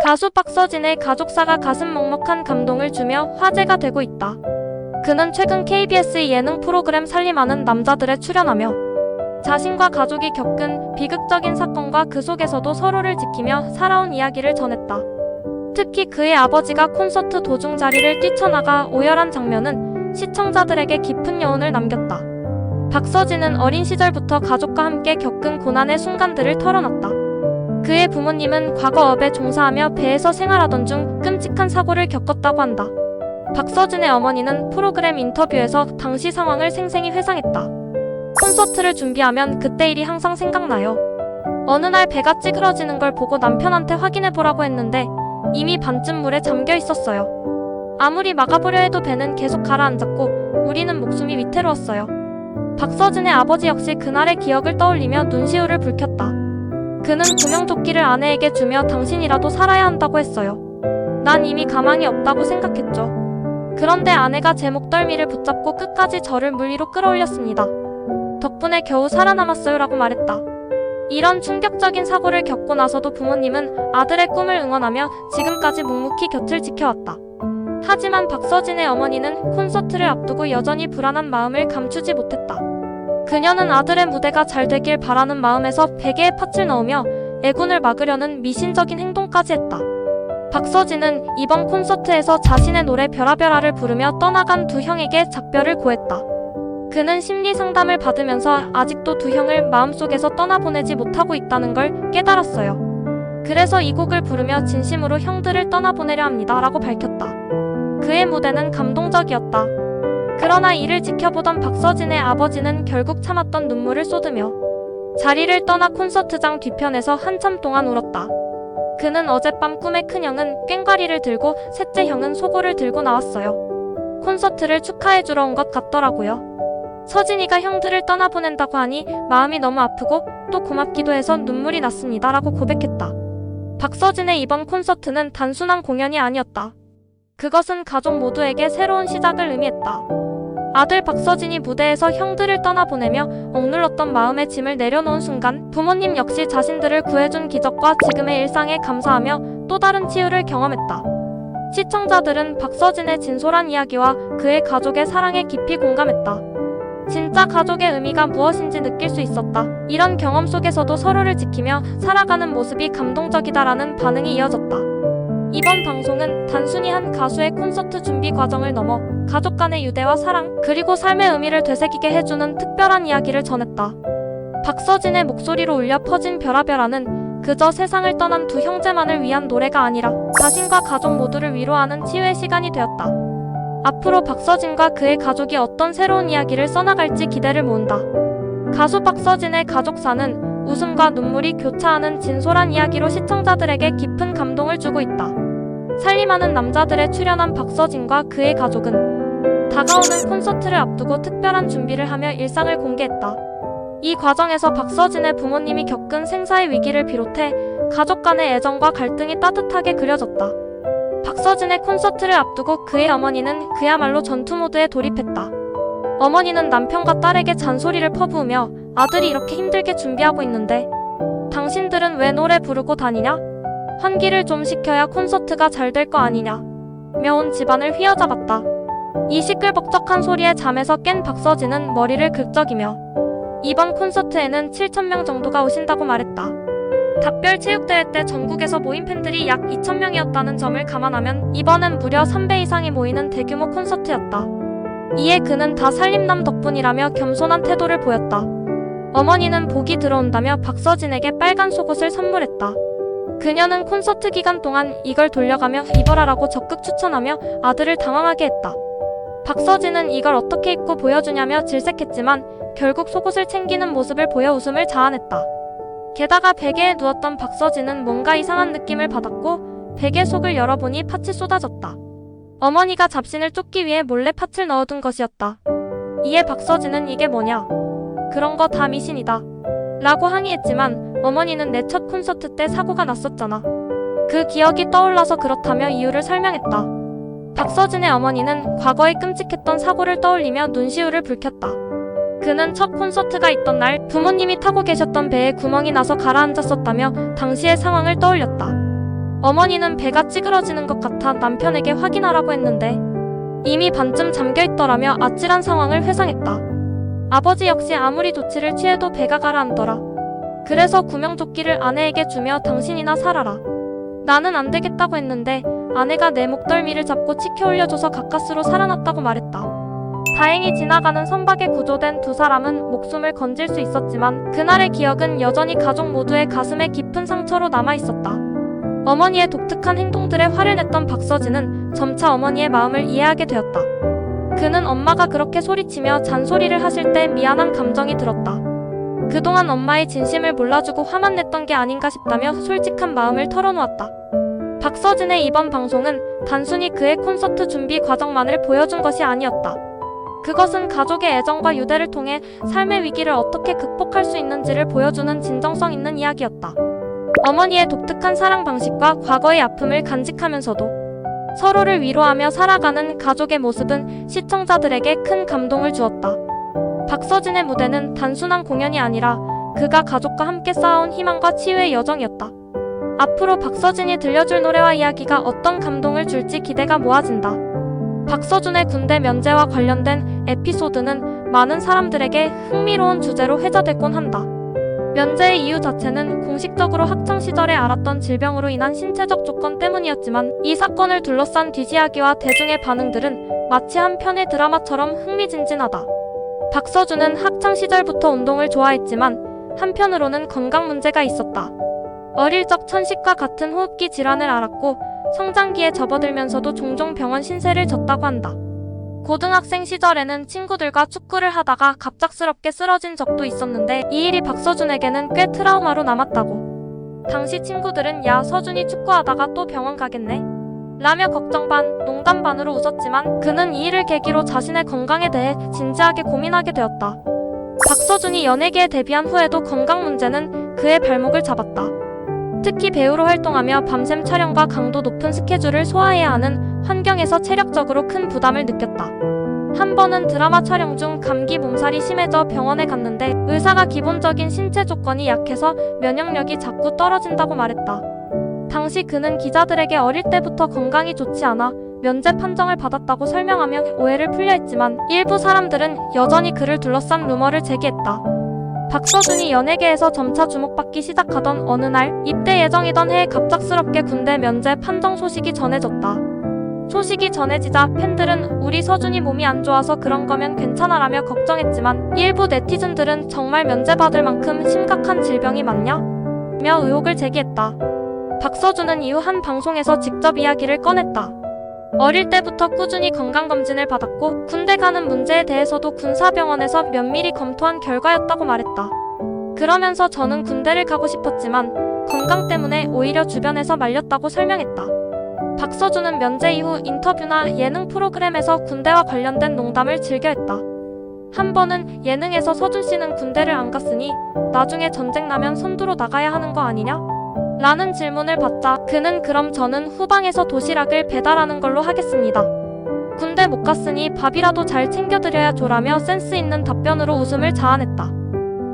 가수 박서진의 가족사가 가슴 먹먹한 감동을 주며 화제가 되고 있다. 그는 최근 KBS 예능 프로그램 살림하는 남자들에 출연하며 자신과 가족이 겪은 비극적인 사건과 그 속에서도 서로를 지키며 살아온 이야기를 전했다. 특히 그의 아버지가 콘서트 도중 자리를 뛰쳐나가 오열한 장면은 시청자들에게 깊은 여운을 남겼다. 박서진은 어린 시절부터 가족과 함께 겪은 고난의 순간들을 털어놨다. 그의 부모님은 과거 업에 종사하며 배에서 생활하던 중 끔찍한 사고를 겪었다고 한다. 박서진의 어머니는 프로그램 인터뷰에서 당시 상황을 생생히 회상했다. 콘서트를 준비하면 그때 일이 항상 생각나요. 어느 날 배가 찌그러지는 걸 보고 남편한테 확인해보라고 했는데 이미 반쯤 물에 잠겨 있었어요. 아무리 막아보려 해도 배는 계속 가라앉았고 우리는 목숨이 위태로웠어요. 박서진의 아버지 역시 그날의 기억을 떠올리며 눈시울을 붉혔다. 그는 구명조끼를 아내에게 주며 당신이라도 살아야 한다고 했어요. 난 이미 가망이 없다고 생각했죠. 그런데 아내가 제 목덜미를 붙잡고 끝까지 저를 물 위로 끌어올렸습니다. 덕분에 겨우 살아남았어요 라고 말했다. 이런 충격적인 사고를 겪고 나서도 부모님은 아들의 꿈을 응원하며 지금까지 묵묵히 곁을 지켜왔다. 하지만 박서진의 어머니는 콘서트를 앞두고 여전히 불안한 마음을 감추지 못했다. 그녀는 아들의 무대가 잘 되길 바라는 마음에서 베개에 팥을 넣으며 애군을 막으려는 미신적인 행동까지 했다. 박서진은 이번 콘서트에서 자신의 노래 별아별아를 부르며 떠나간 두 형에게 작별을 고했다. 그는 심리 상담을 받으면서 아직도 두 형을 마음속에서 떠나보내지 못하고 있다는 걸 깨달았어요. 그래서 이 곡을 부르며 진심으로 형들을 떠나보내려 합니다 라고 밝혔다. 그의 무대는 감동적이었다. 그러나 이를 지켜보던 박서진의 아버지는 결국 참았던 눈물을 쏟으며 자리를 떠나 콘서트장 뒤편에서 한참 동안 울었다. 그는 어젯밤 꿈에 큰형은 꽹과리를 들고 셋째 형은 소고를 들고 나왔어요. 콘서트를 축하해주러 온 것 같더라고요. 서진이가 형들을 떠나보낸다고 하니 마음이 너무 아프고 또 고맙기도 해서 눈물이 났습니다 라고 고백했다. 박서진의 이번 콘서트는 단순한 공연이 아니었다. 그것은 가족 모두에게 새로운 시작을 의미했다. 아들 박서진이 무대에서 형들을 떠나보내며 억눌렀던 마음의 짐을 내려놓은 순간 부모님 역시 자신들을 구해준 기적과 지금의 일상에 감사하며 또 다른 치유를 경험했다. 시청자들은 박서진의 진솔한 이야기와 그의 가족의 사랑에 깊이 공감했다. 진짜 가족의 의미가 무엇인지 느낄 수 있었다. 이런 경험 속에서도 서로를 지키며 살아가는 모습이 감동적이다라는 반응이 이어졌다. 이번 방송은 단순히 한 가수의 콘서트 준비 과정을 넘어 가족 간의 유대와 사랑, 그리고 삶의 의미를 되새기게 해주는 특별한 이야기를 전했다. 박서진의 목소리로 울려 퍼진 별아별아는 그저 세상을 떠난 두 형제만을 위한 노래가 아니라 자신과 가족 모두를 위로하는 치유의 시간이 되었다. 앞으로 박서진과 그의 가족이 어떤 새로운 이야기를 써나갈지 기대를 모은다. 가수 박서진의 가족사는 웃음과 눈물이 교차하는 진솔한 이야기로 시청자들에게 깊은 감동을 주고 있다. 살림하는 남자들에 출연한 박서진과 그의 가족은 다가오는 콘서트를 앞두고 특별한 준비를 하며 일상을 공개했다. 이 과정에서 박서진의 부모님이 겪은 생사의 위기를 비롯해 가족 간의 애정과 갈등이 따뜻하게 그려졌다. 박서진의 콘서트를 앞두고 그의 어머니는 그야말로 전투 모드에 돌입했다. 어머니는 남편과 딸에게 잔소리를 퍼부으며 아들이 이렇게 힘들게 준비하고 있는데 당신들은 왜 노래 부르고 다니냐? 환기를 좀 시켜야 콘서트가 잘 될 거 아니냐? 며 온 집안을 휘어잡았다. 이 시끌벅적한 소리에 잠에서 깬 박서진은 머리를 긁적이며 이번 콘서트에는 7,000명 정도가 오신다고 말했다. 답별체육대회 때 전국에서 모인 팬들이 약 2,000명이었다는 점을 감안하면 이번엔 무려 3배 이상이 모이는 대규모 콘서트였다. 이에 그는 다 살림남 덕분이라며 겸손한 태도를 보였다. 어머니는 복이 들어온다며 박서진에게 빨간 속옷을 선물했다. 그녀는 콘서트 기간 동안 이걸 돌려가며 입어라라고 적극 추천하며 아들을 당황하게 했다. 박서진은 이걸 어떻게 입고 보여주냐며 질색했지만 결국 속옷을 챙기는 모습을 보여 웃음을 자아냈다. 게다가 베개에 누웠던 박서진은 뭔가 이상한 느낌을 받았고 베개 속을 열어보니 팥이 쏟아졌다. 어머니가 잡신을 쫓기 위해 몰래 팥을 넣어둔 것이었다. 이에 박서진은 이게 뭐냐? 그런 거 다 미신이다. 라고 항의했지만 어머니는 내 첫 콘서트 때 사고가 났었잖아. 그 기억이 떠올라서 그렇다며 이유를 설명했다. 박서진의 어머니는 과거에 끔찍했던 사고를 떠올리며 눈시울을 붉혔다. 그는 첫 콘서트가 있던 날 부모님이 타고 계셨던 배에 구멍이 나서 가라앉았었다며 당시의 상황을 떠올렸다. 어머니는 배가 찌그러지는 것 같아 남편에게 확인하라고 했는데 이미 반쯤 잠겨있더라며 아찔한 상황을 회상했다. 아버지 역시 아무리 조치를 취해도 배가 가라앉더라. 그래서 구명조끼를 아내에게 주며 당신이나 살아라. 나는 안 되겠다고 했는데 아내가 내 목덜미를 잡고 치켜 올려줘서 가까스로 살아났다고 말했다. 다행히 지나가는 선박에 구조된 두 사람은 목숨을 건질 수 있었지만 그날의 기억은 여전히 가족 모두의 가슴에 깊은 상처로 남아있었다. 어머니의 독특한 행동들에 화를 냈던 박서진은 점차 어머니의 마음을 이해하게 되었다. 그는 엄마가 그렇게 소리치며 잔소리를 하실 때 미안한 감정이 들었다. 그동안 엄마의 진심을 몰라주고 화만 냈던 게 아닌가 싶다며 솔직한 마음을 털어놓았다. 박서진의 이번 방송은 단순히 그의 콘서트 준비 과정만을 보여준 것이 아니었다. 그것은 가족의 애정과 유대를 통해 삶의 위기를 어떻게 극복할 수 있는지를 보여주는 진정성 있는 이야기였다. 어머니의 독특한 사랑 방식과 과거의 아픔을 간직하면서도 서로를 위로하며 살아가는 가족의 모습은 시청자들에게 큰 감동을 주었다. 박서진의 무대는 단순한 공연이 아니라 그가 가족과 함께 쌓아온 희망과 치유의 여정이었다. 앞으로 박서진이 들려줄 노래와 이야기가 어떤 감동을 줄지 기대가 모아진다. 박서준의 군대 면제와 관련된 에피소드는 많은 사람들에게 흥미로운 주제로 회자되곤 한다. 면제의 이유 자체는 공식적으로 학창시절에 앓았던 질병으로 인한 신체적 조건 때문이었지만 이 사건을 둘러싼 뒷이야기와 대중의 반응들은 마치 한 편의 드라마처럼 흥미진진하다. 박서준은 학창시절부터 운동을 좋아했지만 한편으로는 건강 문제가 있었다. 어릴 적 천식과 같은 호흡기 질환을 앓았고 성장기에 접어들면서도 종종 병원 신세를 졌다고 한다. 고등학생 시절에는 친구들과 축구를 하다가 갑작스럽게 쓰러진 적도 있었는데 이 일이 박서준에게는 꽤 트라우마로 남았다고. 당시 친구들은 야 서준이 축구하다가 또 병원 가겠네? 라며 걱정 반, 농담 반으로 웃었지만 그는 이 일을 계기로 자신의 건강에 대해 진지하게 고민하게 되었다. 박서준이 연예계에 데뷔한 후에도 건강 문제는 그의 발목을 잡았다. 특히 배우로 활동하며 밤샘 촬영과 강도 높은 스케줄을 소화해야 하는 환경에서 체력적으로 큰 부담을 느꼈다. 한 번은 드라마 촬영 중 감기 몸살이 심해져 병원에 갔는데 의사가 기본적인 신체 조건이 약해서 면역력이 자꾸 떨어진다고 말했다. 당시 그는 기자들에게 어릴 때부터 건강이 좋지 않아 면제 판정을 받았다고 설명하며 오해를 풀려 했지만 일부 사람들은 여전히 그를 둘러싼 루머를 제기했다. 박서준이 연예계에서 점차 주목받기 시작하던 어느 날 입대 예정이던 해에 갑작스럽게 군대 면제 판정 소식이 전해졌다. 소식이 전해지자 팬들은 우리 서준이 몸이 안 좋아서 그런 거면 괜찮아라며 걱정했지만 일부 네티즌들은 정말 면제받을 만큼 심각한 질병이 맞냐? 며 의혹을 제기했다. 박서준은 이후 한 방송에서 직접 이야기를 꺼냈다. 어릴 때부터 꾸준히 건강검진을 받았고 군대 가는 문제에 대해서도 군사병원에서 면밀히 검토한 결과였다고 말했다. 그러면서 저는 군대를 가고 싶었지만 건강 때문에 오히려 주변에서 말렸다고 설명했다. 박서준은 면제 이후 인터뷰나 예능 프로그램에서 군대와 관련된 농담을 즐겨했다. 한 번은 예능에서 서준 씨는 군대를 안 갔으니 나중에 전쟁 나면 선두로 나가야 하는 거 아니냐? 라는 질문을 받자 그는 그럼 저는 후방에서 도시락을 배달하는 걸로 하겠습니다. 군대 못 갔으니 밥이라도 잘 챙겨드려야 조라며 센스 있는 답변으로 웃음을 자아냈다.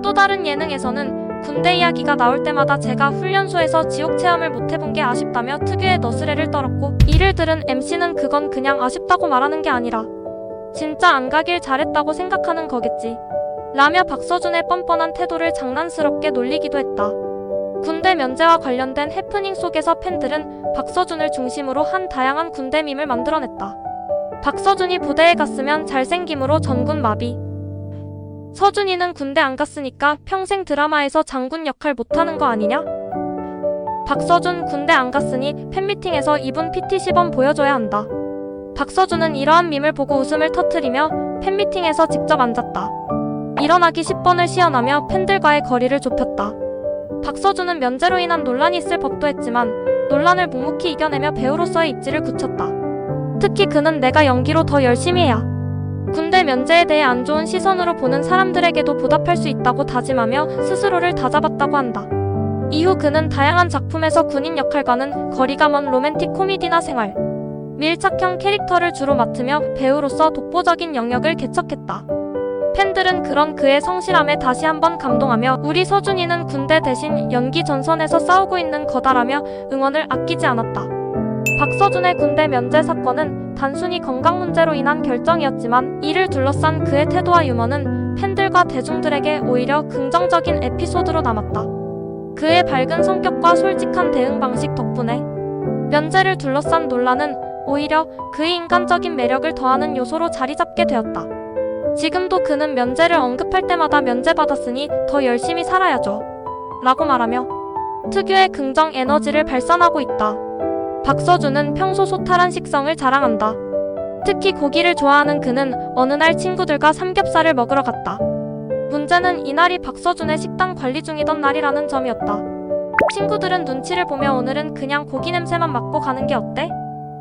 또 다른 예능에서는 군대 이야기가 나올 때마다 제가 훈련소에서 지옥 체험을 못 해본 게 아쉽다며 특유의 너스레를 떨었고 이를 들은 MC는 그건 그냥 아쉽다고 말하는 게 아니라 진짜 안 가길 잘했다고 생각하는 거겠지 라며 박서준의 뻔뻔한 태도를 장난스럽게 놀리기도 했다. 군대 면제와 관련된 해프닝 속에서 팬들은 박서준을 중심으로 한 다양한 군대 밈을 만들어냈다. 박서준이 부대에 갔으면 잘생김으로 전군 마비. 서준이는 군대 안 갔으니까 평생 드라마에서 장군 역할 못하는 거 아니냐? 박서준 군대 안 갔으니 팬미팅에서 이분 PT 시범 보여줘야 한다. 박서준은 이러한 밈을 보고 웃음을 터뜨리며 팬미팅에서 직접 앉았다. 일어나기 10번을 시연하며 팬들과의 거리를 좁혔다. 박서준은 면제로 인한 논란이 있을 법도 했지만 논란을 묵묵히 이겨내며 배우로서의 입지를 굳혔다. 특히 그는 내가 연기로 더 열심히 해야 군대 면제에 대해 안 좋은 시선으로 보는 사람들에게도 보답할 수 있다고 다짐하며 스스로를 다잡았다고 한다. 이후 그는 다양한 작품에서 군인 역할과는 거리가 먼 로맨틱 코미디나 생활, 밀착형 캐릭터를 주로 맡으며 배우로서 독보적인 영역을 개척했다. 팬들은 그런 그의 성실함에 다시 한번 감동하며 우리 서준이는 군대 대신 연기 전선에서 싸우고 있는 거다라며 응원을 아끼지 않았다. 박서준의 군대 면제 사건은 단순히 건강 문제로 인한 결정이었지만 이를 둘러싼 그의 태도와 유머는 팬들과 대중들에게 오히려 긍정적인 에피소드로 남았다. 그의 밝은 성격과 솔직한 대응 방식 덕분에 면제를 둘러싼 논란은 오히려 그의 인간적인 매력을 더하는 요소로 자리 잡게 되었다. 지금도 그는 면제를 언급할 때마다 면제받았으니 더 열심히 살아야죠 라고 말하며 특유의 긍정 에너지를 발산하고 있다. 박서준은 평소 소탈한 식성을 자랑한다. 특히 고기를 좋아하는 그는 어느 날 친구들과 삼겹살을 먹으러 갔다. 문제는 이날이 박서준의 식당 관리 중이던 날이라는 점이었다. 친구들은 눈치를 보며 오늘은 그냥 고기 냄새만 맡고 가는 게 어때?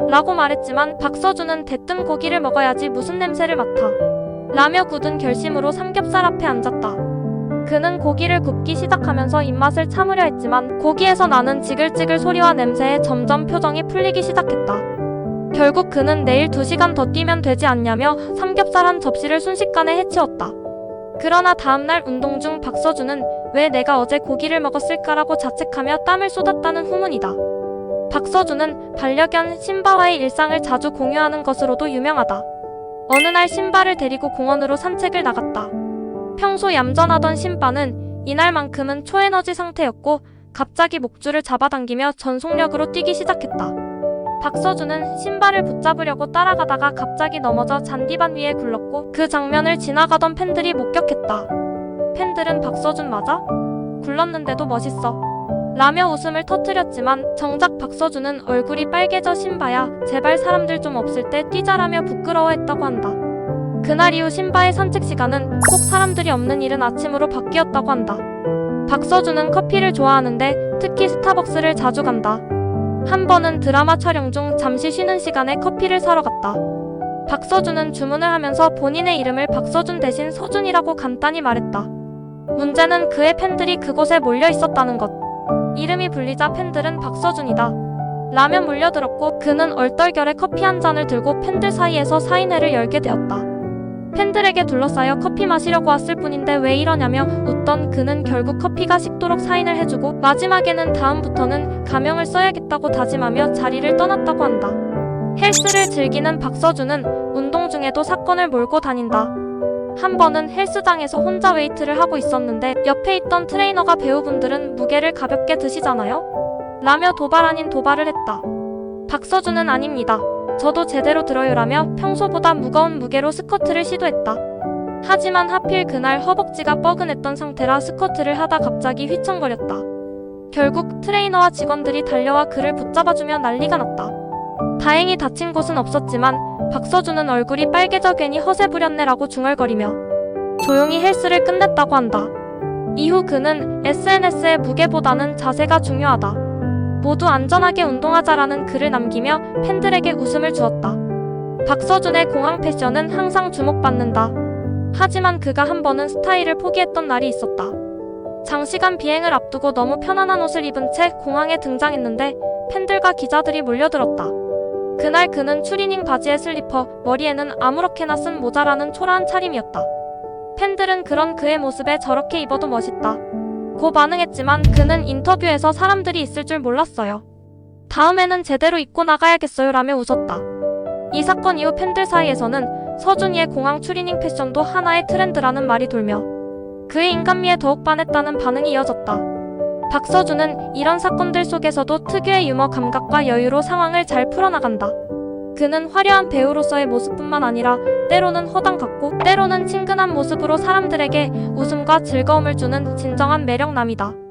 라고 말했지만 박서준은 대뜸 고기를 먹어야지 무슨 냄새를 맡아 라며 굳은 결심으로 삼겹살 앞에 앉았다. 그는 고기를 굽기 시작하면서 입맛을 참으려 했지만 고기에서 나는 지글지글 소리와 냄새에 점점 표정이 풀리기 시작했다. 결국 그는 내일 2시간 더 뛰면 되지 않냐며 삼겹살 한 접시를 순식간에 해치웠다. 그러나 다음날 운동 중 박서준은 왜 내가 어제 고기를 먹었을까라고 자책하며 땀을 쏟았다는 후문이다. 박서준은 반려견 신바와의 일상을 자주 공유하는 것으로도 유명하다. 어느 날 신바를 데리고 공원으로 산책을 나갔다. 평소 얌전하던 신바는 이날만큼은 초에너지 상태였고 갑자기 목줄을 잡아당기며 전속력으로 뛰기 시작했다. 박서준은 신바를 붙잡으려고 따라가다가 갑자기 넘어져 잔디밭 위에 굴렀고 그 장면을 지나가던 팬들이 목격했다. 팬들은 박서준 맞아? 굴렀는데도 멋있어 라며 웃음을 터뜨렸지만 정작 박서준은 얼굴이 빨개져 신바야 제발 사람들 좀 없을 때 뛰자라며 부끄러워했다고 한다. 그날 이후 신바의 산책 시간은 꼭 사람들이 없는 이른 아침으로 바뀌었다고 한다. 박서준은 커피를 좋아하는데 특히 스타벅스를 자주 간다. 한 번은 드라마 촬영 중 잠시 쉬는 시간에 커피를 사러 갔다. 박서준은 주문을 하면서 본인의 이름을 박서준 대신 서준이라고 간단히 말했다. 문제는 그의 팬들이 그곳에 몰려 있었다는 것. 이름이 불리자 팬들은 박서준이다 라며 몰려들었고 그는 얼떨결에 커피 한 잔을 들고 팬들 사이에서 사인회를 열게 되었다. 팬들에게 둘러싸여 커피 마시려고 왔을 뿐인데 왜 이러냐며 웃던 그는 결국 커피가 식도록 사인을 해주고 마지막에는 다음부터는 가명을 써야겠다고 다짐하며 자리를 떠났다고 한다. 헬스를 즐기는 박서준은 운동 중에도 사건을 몰고 다닌다. 한 번은 헬스장에서 혼자 웨이트를 하고 있었는데 옆에 있던 트레이너가 배우분들은 무게를 가볍게 드시잖아요? 라며 도발 아닌 도발을 했다. 박서준은 아닙니다. 저도 제대로 들어요라며 평소보다 무거운 무게로 스쿼트를 시도했다. 하지만 하필 그날 허벅지가 뻐근했던 상태라 스쿼트를 하다 갑자기 휘청거렸다. 결국 트레이너와 직원들이 달려와 그를 붙잡아주며 난리가 났다. 다행히 다친 곳은 없었지만 박서준은 얼굴이 빨개져 괜히 허세 부렸네라고 중얼거리며 조용히 헬스를 끝냈다고 한다. 이후 그는 SNS에 무게보다는 자세가 중요하다. 모두 안전하게 운동하자라는 글을 남기며 팬들에게 웃음을 주었다. 박서준의 공항 패션은 항상 주목받는다. 하지만 그가 한 번은 스타일을 포기했던 날이 있었다. 장시간 비행을 앞두고 너무 편안한 옷을 입은 채 공항에 등장했는데 팬들과 기자들이 몰려들었다. 그날 그는 추리닝 바지에 슬리퍼, 머리에는 아무렇게나 쓴 모자라는 초라한 차림이었다. 팬들은 그런 그의 모습에 저렇게 입어도 멋있다 고 반응했지만 그는 인터뷰에서 사람들이 있을 줄 몰랐어요. 다음에는 제대로 입고 나가야겠어요 라며 웃었다. 이 사건 이후 팬들 사이에서는 서준이의 공항 추리닝 패션도 하나의 트렌드라는 말이 돌며 그의 인간미에 더욱 반했다는 반응이 이어졌다. 박서준은 이런 사건들 속에서도 특유의 유머 감각과 여유로 상황을 잘 풀어나간다. 그는 화려한 배우로서의 모습뿐만 아니라 때로는 허당 같고 때로는 친근한 모습으로 사람들에게 웃음과 즐거움을 주는 진정한 매력남이다.